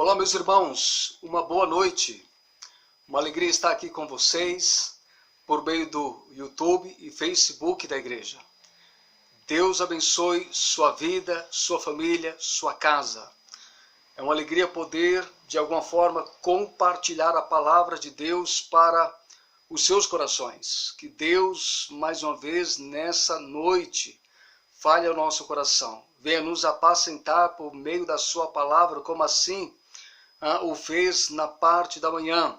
Olá, meus irmãos, uma boa noite. Uma alegria estar aqui com vocês por meio do YouTube e Facebook da igreja. Deus abençoe sua vida, sua família, sua casa. É uma alegria poder, de alguma forma, compartilhar a palavra de Deus para os seus corações. Que Deus, mais uma vez, nessa noite, fale ao nosso coração. Venha nos apacentar por meio da sua palavra, como assim o fez na parte da manhã.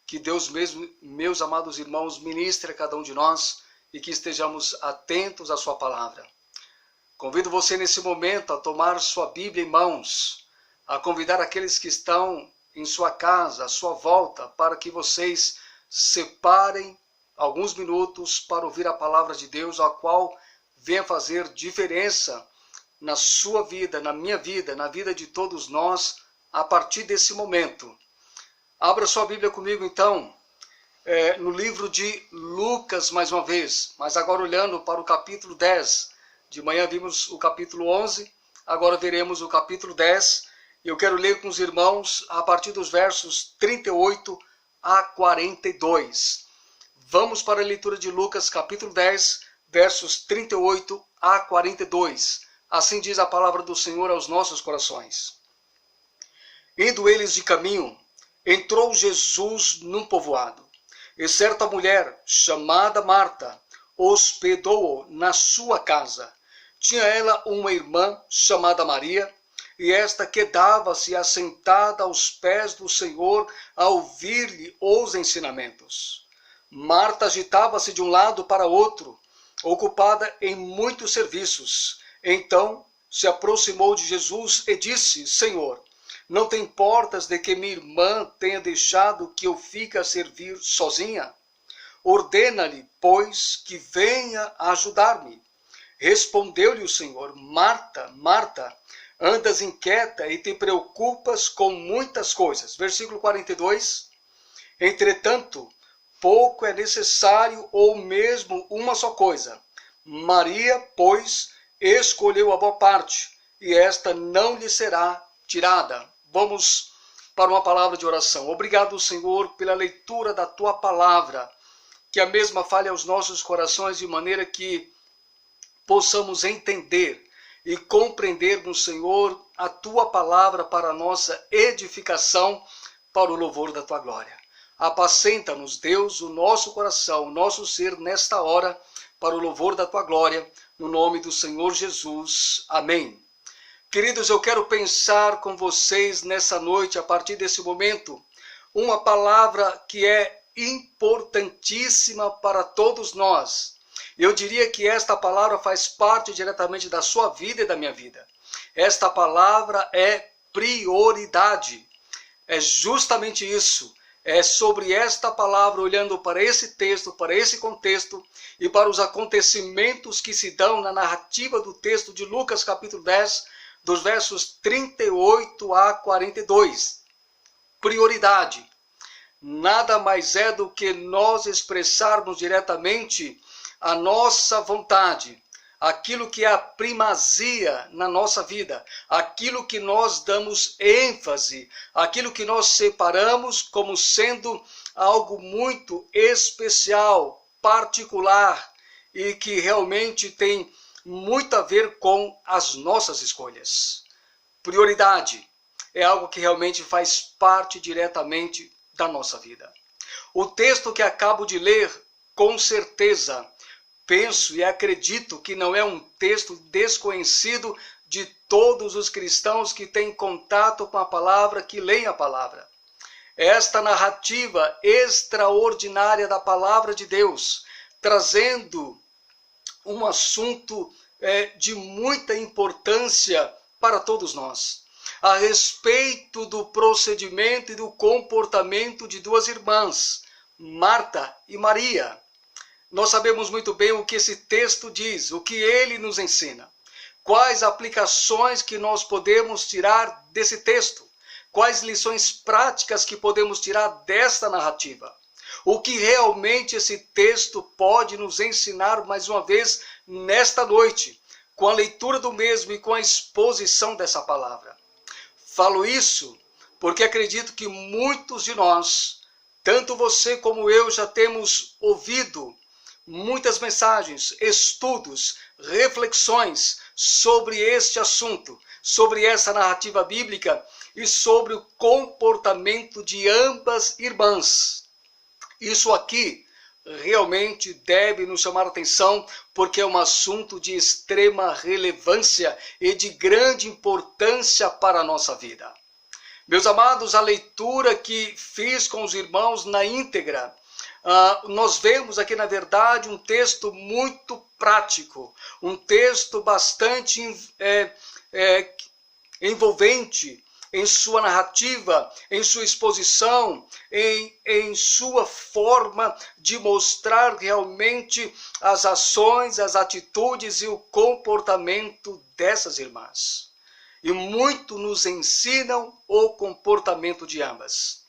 Que Deus mesmo, meus amados irmãos, ministre a cada um de nós e que estejamos atentos à sua palavra. Convido você nesse momento a tomar sua Bíblia em mãos, a convidar aqueles que estão em sua casa, à sua volta, para que vocês separem alguns minutos para ouvir a palavra de Deus, a qual venha fazer diferença na sua vida, na minha vida, na vida de todos nós, a partir desse momento. Abra sua Bíblia comigo, então, no livro de Lucas, mais uma vez, mas agora olhando para o capítulo 10. De manhã vimos o capítulo 11, agora veremos o capítulo 10, e eu quero ler com os irmãos a partir dos versos 38 a 42. Vamos para a leitura de Lucas, capítulo 10, versos 38 a 42. Assim diz a palavra do Senhor aos nossos corações. Indo eles de caminho, entrou Jesus num povoado, e certa mulher, chamada Marta, hospedou-o na sua casa. Tinha ela uma irmã, chamada Maria, e esta quedava-se assentada aos pés do Senhor a ouvir-lhe os ensinamentos. Marta agitava-se de um lado para outro, ocupada em muitos serviços. Então se aproximou de Jesus e disse: Senhor, não te importas de que minha irmã tenha deixado que eu fique a servir sozinha? Ordena-lhe, pois, que venha ajudar-me. Respondeu-lhe o Senhor: Marta, Marta, andas inquieta e te preocupas com muitas coisas. Versículo 42. Entretanto, pouco é necessário, ou mesmo uma só coisa. Maria, pois, escolheu a boa parte, e esta não lhe será tirada. Vamos para uma palavra de oração. Obrigado, Senhor, pela leitura da tua palavra, que a mesma fale aos nossos corações de maneira que possamos entender e compreendermos, Senhor, a tua palavra para a nossa edificação, para o louvor da tua glória. Apacenta-nos, Deus, o nosso coração, o nosso ser nesta hora, para o louvor da tua glória, no nome do Senhor Jesus. Amém. Queridos, eu quero pensar com vocês nessa noite, a partir desse momento, uma palavra que é importantíssima para todos nós. Eu diria que esta palavra faz parte diretamente da sua vida e da minha vida. Esta palavra é prioridade. É justamente isso. É sobre esta palavra, olhando para esse texto, para esse contexto e para os acontecimentos que se dão na narrativa do texto de Lucas, capítulo 10, dos versos 38 a 42. Prioridade. Nada mais é do que nós expressarmos diretamente a nossa vontade, aquilo que é a primazia na nossa vida, aquilo que nós damos ênfase, aquilo que nós separamos como sendo algo muito especial, particular e que realmente tem muito a ver com as nossas escolhas. Prioridade é algo que realmente faz parte diretamente da nossa vida. O texto que acabo de ler, com certeza, penso e acredito que não é um texto desconhecido de todos os cristãos que têm contato com a palavra, que leem a palavra. Esta narrativa extraordinária da palavra de Deus, trazendo um assunto de muita importância para todos nós, a respeito do procedimento e do comportamento de duas irmãs, Marta e Maria. Nós sabemos muito bem o que esse texto diz, o que ele nos ensina. Quais aplicações que nós podemos tirar desse texto? Quais lições práticas que podemos tirar desta narrativa? O que realmente esse texto pode nos ensinar mais uma vez nesta noite, com a leitura do mesmo e com a exposição dessa palavra. Falo isso porque acredito que muitos de nós, tanto você como eu, já temos ouvido muitas mensagens, estudos, reflexões sobre este assunto, sobre essa narrativa bíblica e sobre o comportamento de ambas irmãs. Isso aqui realmente deve nos chamar a atenção, porque é um assunto de extrema relevância e de grande importância para a nossa vida. Meus amados, a leitura que fiz com os irmãos na íntegra, nós vemos aqui, na verdade, um texto muito prático, um texto bastante envolvente em sua narrativa, em sua exposição, em sua forma de mostrar realmente as ações, as atitudes e o comportamento dessas irmãs. E muito nos ensinam o comportamento de ambas.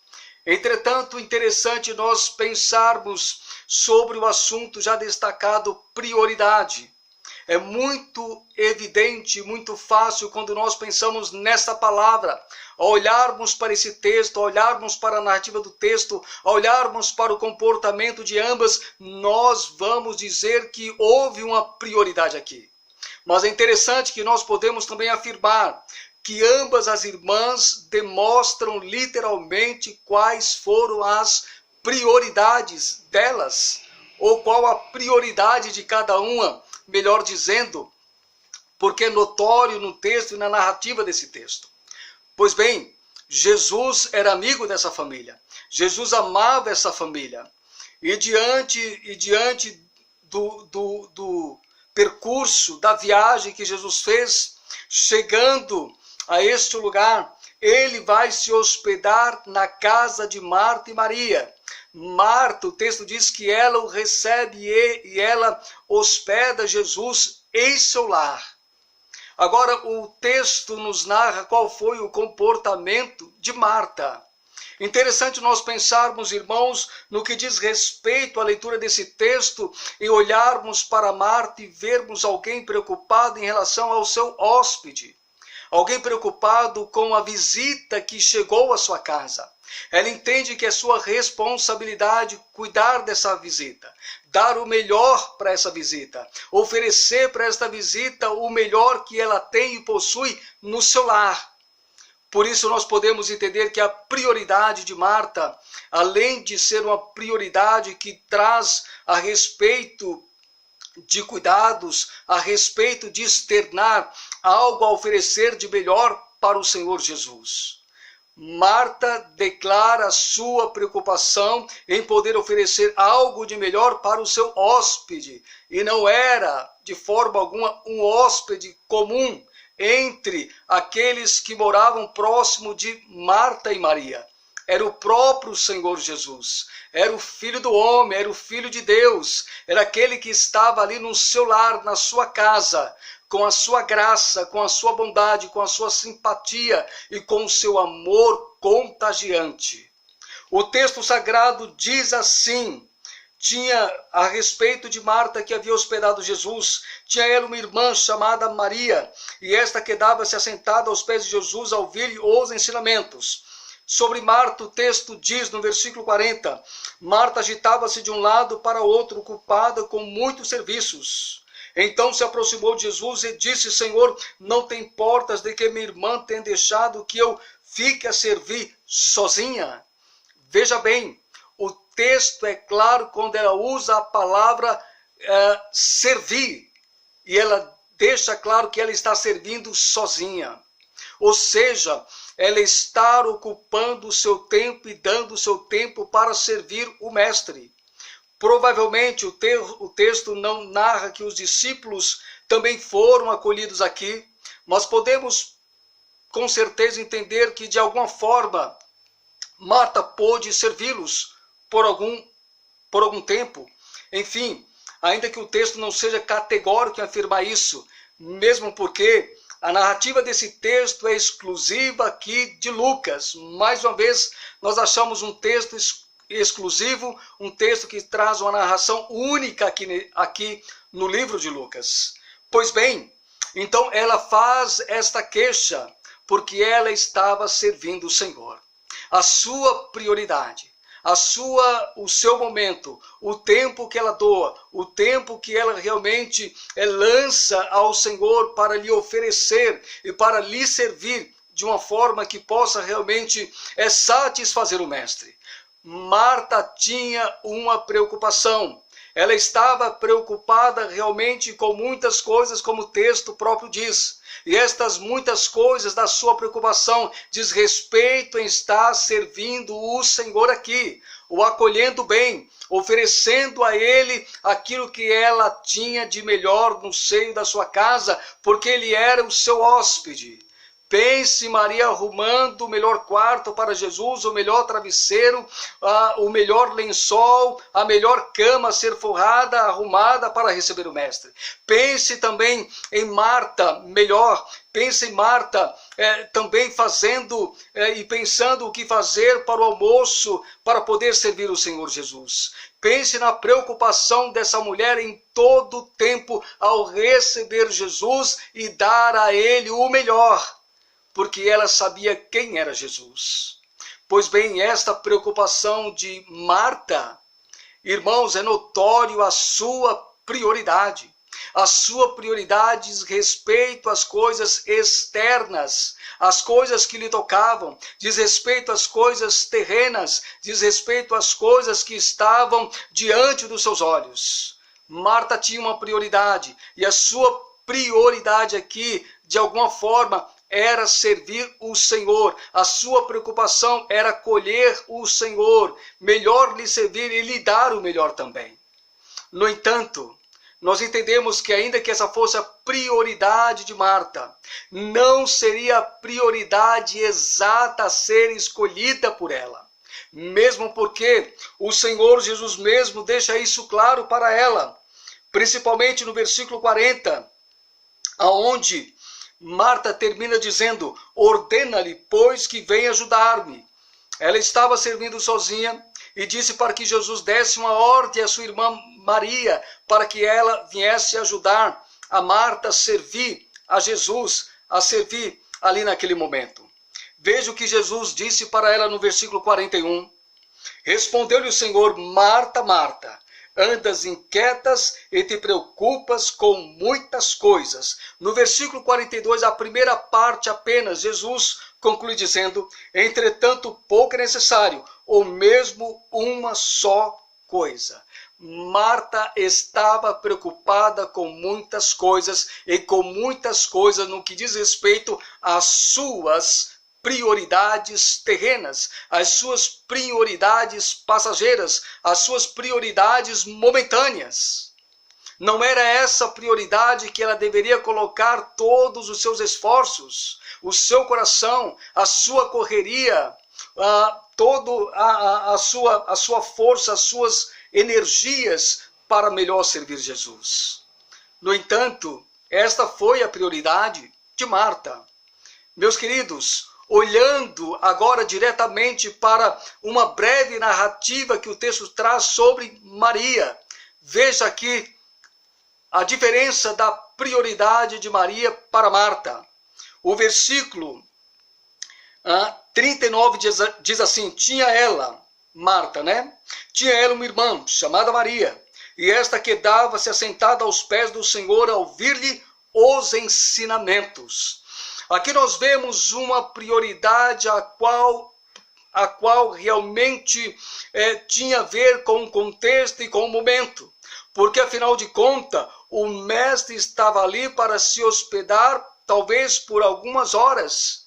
Entretanto, interessante nós pensarmos sobre o assunto já destacado, prioridade. É muito evidente, muito fácil quando nós pensamos nessa palavra, ao olharmos para esse texto, ao olharmos para a narrativa do texto, ao olharmos para o comportamento de ambas, nós vamos dizer que houve uma prioridade aqui. Mas é interessante que nós podemos também afirmar que ambas as irmãs demonstram literalmente quais foram as prioridades delas, ou qual a prioridade de cada uma, melhor dizendo, porque é notório no texto e na narrativa desse texto. Pois bem, Jesus era amigo dessa família, Jesus amava essa família, e diante do percurso, da viagem que Jesus fez, chegando a este lugar, ele vai se hospedar na casa de Marta e Maria. Marta, o texto diz que ela o recebe e ela hospeda Jesus em seu lar. Agora, o texto nos narra qual foi o comportamento de Marta. Interessante nós pensarmos, irmãos, no que diz respeito à leitura desse texto e olharmos para Marta e vermos alguém preocupado em relação ao seu hóspede. Alguém preocupado com a visita que chegou à sua casa. Ela entende que é sua responsabilidade cuidar dessa visita, dar o melhor para essa visita, oferecer para esta visita o melhor que ela tem e possui no seu lar. Por isso nós podemos entender que a prioridade de Marta, além de ser uma prioridade que traz a respeito de cuidados, a respeito de externar algo a oferecer de melhor para o Senhor Jesus. Marta declara sua preocupação em poder oferecer algo de melhor para o seu hóspede. E não era, de forma alguma, um hóspede comum entre aqueles que moravam próximo de Marta e Maria. Era o próprio Senhor Jesus. Era o Filho do homem, era o Filho de Deus. Era aquele que estava ali no seu lar, na sua casa, com a sua graça, com a sua bondade, com a sua simpatia e com o seu amor contagiante. O texto sagrado diz assim: tinha a respeito de Marta que havia hospedado Jesus, tinha ela uma irmã chamada Maria, e esta quedava-se assentada aos pés de Jesus a ouvir-lhe os ensinamentos. Sobre Marta, o texto diz no versículo 40, Marta agitava-se de um lado para outro, ocupada com muitos serviços. Então se aproximou de Jesus e disse: Senhor, não te importas de que minha irmã tenha deixado que eu fique a servir sozinha? Veja bem, o texto é claro quando ela usa a palavra servir. E ela deixa claro que ela está servindo sozinha. Ou seja, ela está ocupando o seu tempo e dando o seu tempo para servir o mestre. Provavelmente o texto não narra que os discípulos também foram acolhidos aqui, mas podemos com certeza entender que de alguma forma Marta pôde servi-los por algum tempo. Enfim, ainda que o texto não seja categórico em afirmar isso, mesmo porque a narrativa desse texto é exclusiva aqui de Lucas. Mais uma vez, nós achamos um texto exclusivo, um texto que traz uma narração única aqui no livro de Lucas. Pois bem, então ela faz esta queixa, porque ela estava servindo o Senhor. a sua prioridade, o seu momento, o tempo que ela doa, o tempo que ela realmente lança ao Senhor para lhe oferecer e para lhe servir de uma forma que possa realmente satisfazer o Mestre. Marta tinha uma preocupação. Ela estava preocupada realmente com muitas coisas, como o texto próprio diz. E estas muitas coisas da sua preocupação diz respeito em estar servindo o Senhor aqui, o acolhendo bem, oferecendo a Ele aquilo que ela tinha de melhor no seio da sua casa, porque Ele era o seu hóspede. Pense Maria arrumando o melhor quarto para Jesus, o melhor travesseiro, o melhor lençol, a melhor cama a ser forrada, arrumada para receber o Mestre. Pense também em Marta, pense em Marta também fazendo e pensando o que fazer para o almoço, para poder servir o Senhor Jesus. Pense na preocupação dessa mulher em todo o tempo ao receber Jesus e dar a Ele o melhor, porque ela sabia quem era Jesus. Pois bem, esta preocupação de Marta, irmãos, é notório a sua prioridade. A sua prioridade diz respeito às coisas externas, às coisas que lhe tocavam, diz respeito às coisas terrenas, diz respeito às coisas que estavam diante dos seus olhos. Marta tinha uma prioridade, e a sua prioridade aqui, de alguma forma, era servir o Senhor. A sua preocupação era acolher o Senhor, melhor lhe servir e lhe dar o melhor também. No entanto, nós entendemos que ainda que essa fosse a prioridade de Marta, não seria a prioridade exata a ser escolhida por ela. Mesmo porque o Senhor Jesus mesmo deixa isso claro para ela, principalmente no versículo 40, aonde Marta termina dizendo: ordena-lhe, pois, que venha ajudar-me. Ela estava servindo sozinha e disse para que Jesus desse uma ordem à sua irmã Maria, para que ela viesse ajudar a Marta a servir a Jesus, a servir ali naquele momento. Veja o que Jesus disse para ela no versículo 41. Respondeu-lhe o Senhor: Marta, Marta, andas inquietas e te preocupas com muitas coisas. No versículo 42, a primeira parte apenas, Jesus conclui dizendo: entretanto, pouco é necessário, ou mesmo uma só coisa. Marta estava preocupada com muitas coisas, e com muitas coisas no que diz respeito às suas prioridades terrenas, as suas prioridades passageiras, as suas prioridades momentâneas. Não era essa a prioridade que ela deveria colocar todos os seus esforços, o seu coração, a sua correria, a sua força, as suas energias para melhor servir Jesus. No entanto, esta foi a prioridade de Marta. Meus queridos, olhando agora diretamente para uma breve narrativa que o texto traz sobre Maria, veja aqui a diferença da prioridade de Maria para Marta. O versículo 39 diz assim: tinha ela, Marta, tinha ela uma irmã chamada Maria, e esta quedava-se assentada aos pés do Senhor a ouvir-lhe os ensinamentos. Aqui nós vemos uma prioridade a qual realmente tinha a ver com o contexto e com o momento. Porque, afinal de contas, o mestre estava ali para se hospedar, talvez por algumas horas,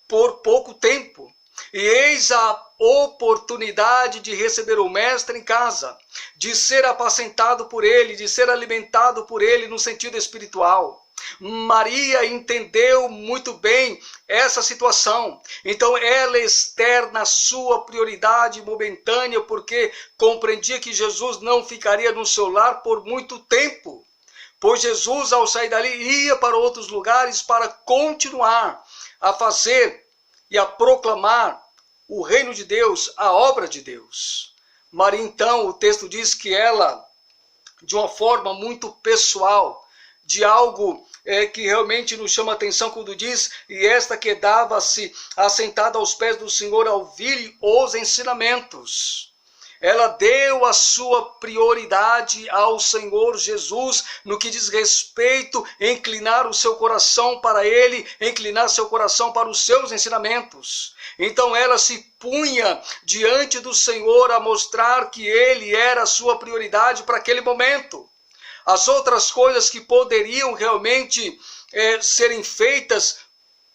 por pouco tempo. E eis a oportunidade de receber o mestre em casa, de ser apacentado por ele, de ser alimentado por ele no sentido espiritual. Maria entendeu muito bem essa situação, então ela externa a sua prioridade momentânea, porque compreendia que Jesus não ficaria no seu lar por muito tempo, pois Jesus, ao sair dali, ia para outros lugares para continuar a fazer e a proclamar o reino de Deus, a obra de Deus. Maria, então, o texto diz que ela, de uma forma muito pessoal, de algo que realmente nos chama a atenção quando diz: e esta quedava-se assentada aos pés do Senhor ao ouvir os ensinamentos. Ela deu a sua prioridade ao Senhor Jesus no que diz respeito a inclinar o seu coração para Ele, inclinar seu coração para os seus ensinamentos. Então ela se punha diante do Senhor a mostrar que Ele era a sua prioridade para aquele momento. As outras coisas que poderiam realmente serem feitas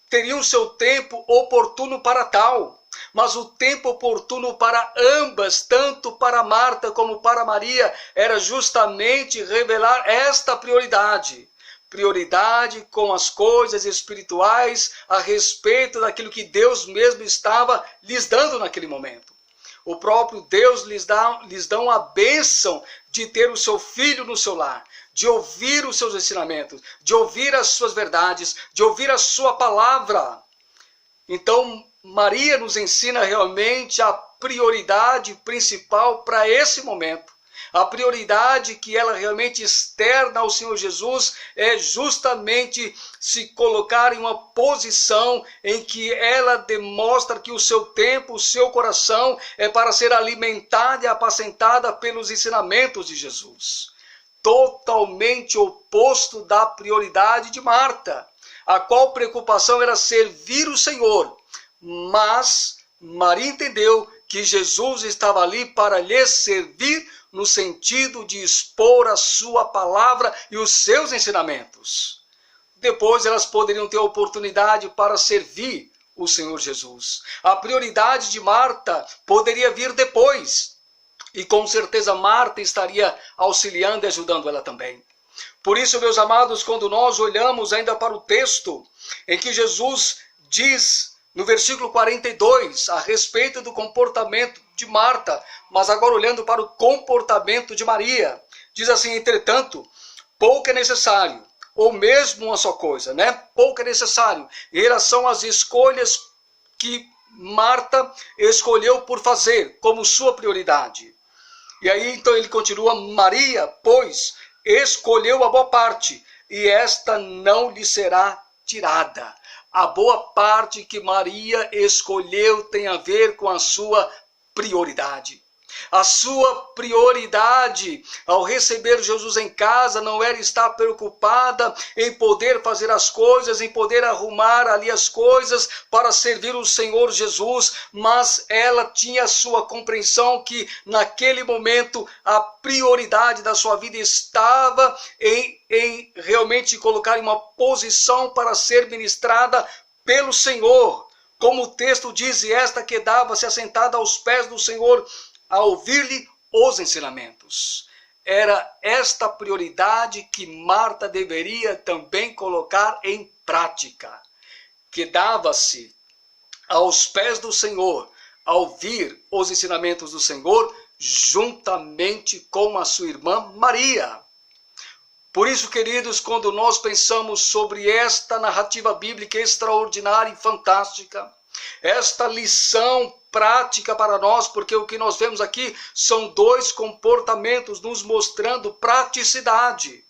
teriam seu tempo oportuno para tal. Mas o tempo oportuno para ambas, tanto para Marta como para Maria, era justamente revelar esta prioridade. Prioridade com as coisas espirituais a respeito daquilo que Deus mesmo estava lhes dando naquele momento. O próprio Deus lhes dá a bênção de ter o seu filho no seu lar, de ouvir os seus ensinamentos, de ouvir as suas verdades, de ouvir a sua palavra. Então, Maria nos ensina realmente a prioridade principal para esse momento. A prioridade que ela realmente externa ao Senhor Jesus é justamente se colocar em uma posição em que ela demonstra que o seu tempo, o seu coração é para ser alimentada e apacentada pelos ensinamentos de Jesus. Totalmente oposto da prioridade de Marta, a qual preocupação era servir o Senhor. Mas Maria entendeu que Jesus estava ali para lhe servir no sentido de expor a sua palavra e os seus ensinamentos. Depois elas poderiam ter oportunidade para servir o Senhor Jesus. A prioridade de Marta poderia vir depois. E com certeza Marta estaria auxiliando e ajudando ela também. Por isso, meus amados, quando nós olhamos ainda para o texto em que Jesus diz no versículo 42, a respeito do comportamento de Marta, mas agora olhando para o comportamento de Maria, diz assim: entretanto, pouco é necessário, ou mesmo uma só coisa, né? Pouco é necessário, em relação às escolhas que Marta escolheu por fazer como sua prioridade. E aí então ele continua: Maria, pois, escolheu a boa parte, e esta não lhe será tirada. A boa parte que Maria escolheu tem a ver com a sua prioridade. A sua prioridade ao receber Jesus em casa não era estar preocupada em poder fazer as coisas, em poder arrumar ali as coisas para servir o Senhor Jesus, mas ela tinha a sua compreensão que naquele momento a prioridade da sua vida estava em realmente colocar em uma posição para ser ministrada pelo Senhor. Como o texto diz: e esta quedava-se assentada aos pés do Senhor, a ouvir-lhe os ensinamentos. Era esta prioridade que Marta deveria também colocar em prática. Quedava-se aos pés do Senhor, a ouvir os ensinamentos do Senhor, juntamente com a sua irmã Maria. Por isso, queridos, quando nós pensamos sobre esta narrativa bíblica extraordinária e fantástica, esta lição prática para nós, porque o que nós vemos aqui são dois comportamentos nos mostrando praticidade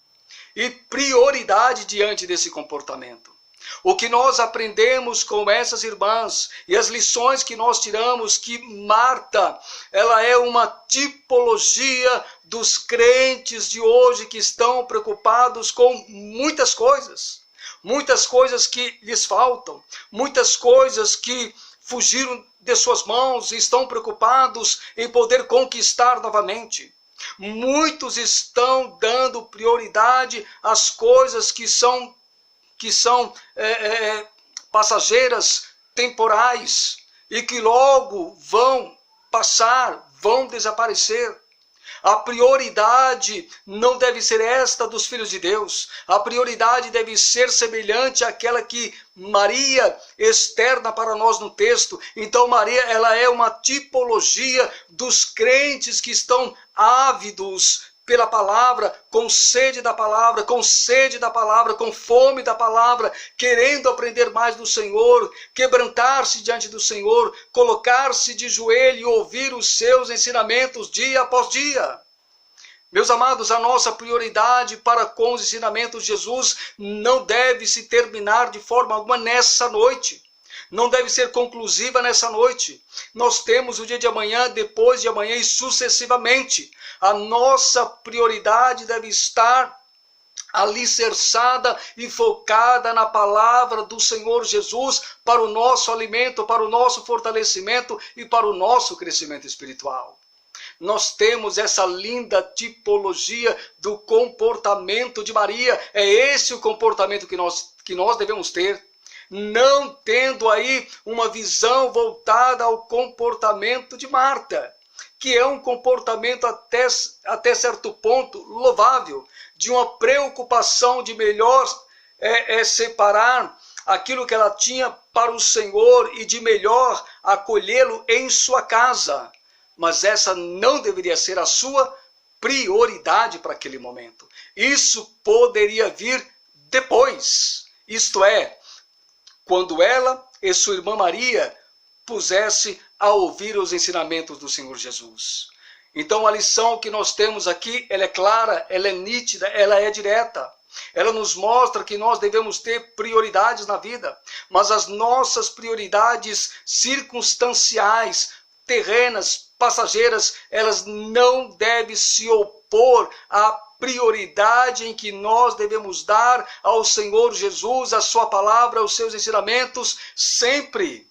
e prioridade diante desse comportamento. O que nós aprendemos com essas irmãs e as lições que nós tiramos, que Marta, ela é uma tipologia dos crentes de hoje que estão preocupados com muitas coisas que lhes faltam, muitas coisas que fugiram de suas mãos e estão preocupados em poder conquistar novamente. Muitos estão dando prioridade às coisas que são passageiras, temporais, e que logo vão passar, vão desaparecer. A prioridade não deve ser esta dos filhos de Deus. A prioridade deve ser semelhante àquela que Maria externa para nós no texto. Então Maria, ela é uma tipologia dos crentes que estão ávidos pela palavra, com sede da palavra, com fome da palavra, querendo aprender mais do Senhor, quebrantar-se diante do Senhor, colocar-se de joelho e ouvir os seus ensinamentos dia após dia. Meus amados, a nossa prioridade para com os ensinamentos de Jesus não deve se terminar de forma alguma nessa noite. Não deve ser conclusiva nessa noite. Nós temos o dia de amanhã, depois de amanhã e sucessivamente. A nossa prioridade deve estar alicerçada e focada na palavra do Senhor Jesus para o nosso alimento, para o nosso fortalecimento e para o nosso crescimento espiritual. Nós temos essa linda tipologia do comportamento de Maria. É esse o comportamento que nós devemos ter. Não tendo aí uma visão voltada ao comportamento de Marta, que é um comportamento até certo ponto louvável, de uma preocupação de melhor separar aquilo que ela tinha para o Senhor e de melhor acolhê-lo em sua casa. Mas essa não deveria ser a sua prioridade para aquele momento. Isso poderia vir depois, isto é, quando ela e sua irmã Maria pusesse a ouvir os ensinamentos do Senhor Jesus. Então a lição que nós temos aqui, ela é clara, ela é nítida, ela é direta. Ela nos mostra que nós devemos ter prioridades na vida, mas as nossas prioridades circunstanciais, terrenas, passageiras, elas não devem se opor à prioridade em que nós devemos dar ao Senhor Jesus, a sua palavra, aos seus ensinamentos, sempre.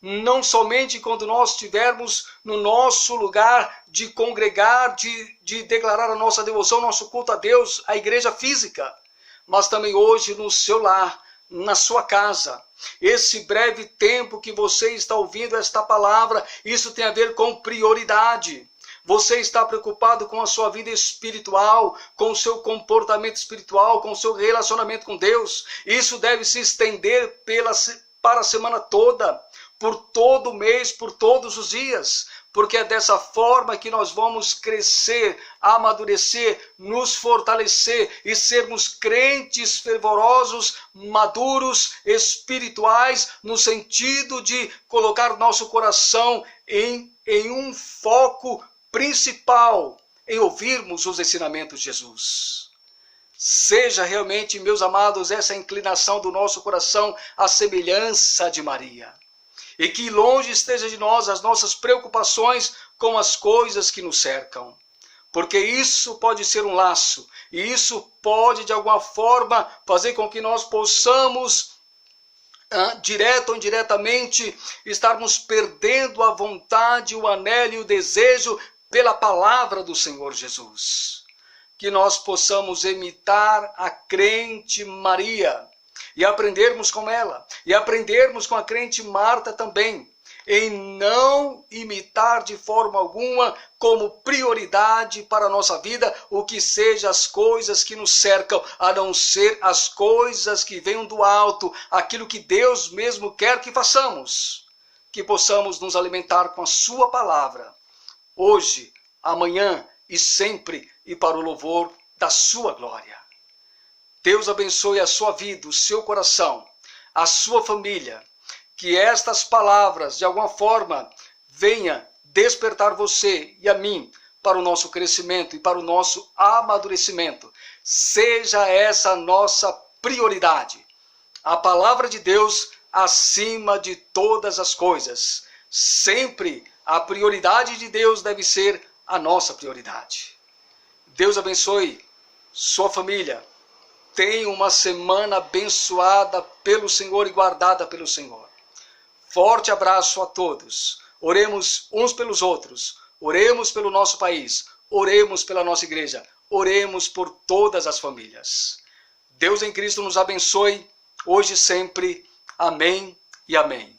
Não somente quando nós estivermos no nosso lugar de congregar, de declarar a nossa devoção, nosso culto a Deus, a igreja física, mas também hoje no seu lar, na sua casa. Esse breve tempo que você está ouvindo esta palavra, isso tem a ver com prioridade. Você está preocupado com a sua vida espiritual, com o seu comportamento espiritual, com o seu relacionamento com Deus. Isso deve se estender para a semana toda, por todo o mês, por todos os dias, porque é dessa forma que nós vamos crescer, amadurecer, nos fortalecer e sermos crentes fervorosos, maduros, espirituais, no sentido de colocar nosso coração em um foco principal, em ouvirmos os ensinamentos de Jesus. Seja realmente, meus amados, essa inclinação do nosso coração à semelhança de Maria. E que longe esteja de nós as nossas preocupações com as coisas que nos cercam. Porque isso pode ser um laço. E isso pode, de alguma forma, fazer com que nós possamos, direto ou indiretamente, estarmos perdendo a vontade, o anelo e o desejo pela palavra do Senhor Jesus. Que nós possamos imitar a crente Maria e aprendermos com ela, e aprendermos com a crente Marta também, em não imitar de forma alguma como prioridade para a nossa vida o que seja as coisas que nos cercam, a não ser as coisas que venham do alto, aquilo que Deus mesmo quer que façamos, que possamos nos alimentar com a sua palavra, hoje, amanhã e sempre, e para o louvor da sua glória. Deus abençoe a sua vida, o seu coração, a sua família. Que estas palavras, de alguma forma, venha despertar você e a mim para o nosso crescimento e para o nosso amadurecimento. Seja essa a nossa prioridade. A palavra de Deus acima de todas as coisas. Sempre a prioridade de Deus deve ser a nossa prioridade. Deus abençoe sua família. Tenha uma semana abençoada pelo Senhor e guardada pelo Senhor. Forte abraço a todos. Oremos uns pelos outros. Oremos pelo nosso país. Oremos pela nossa igreja. Oremos por todas as famílias. Deus em Cristo nos abençoe, hoje e sempre. Amém e amém.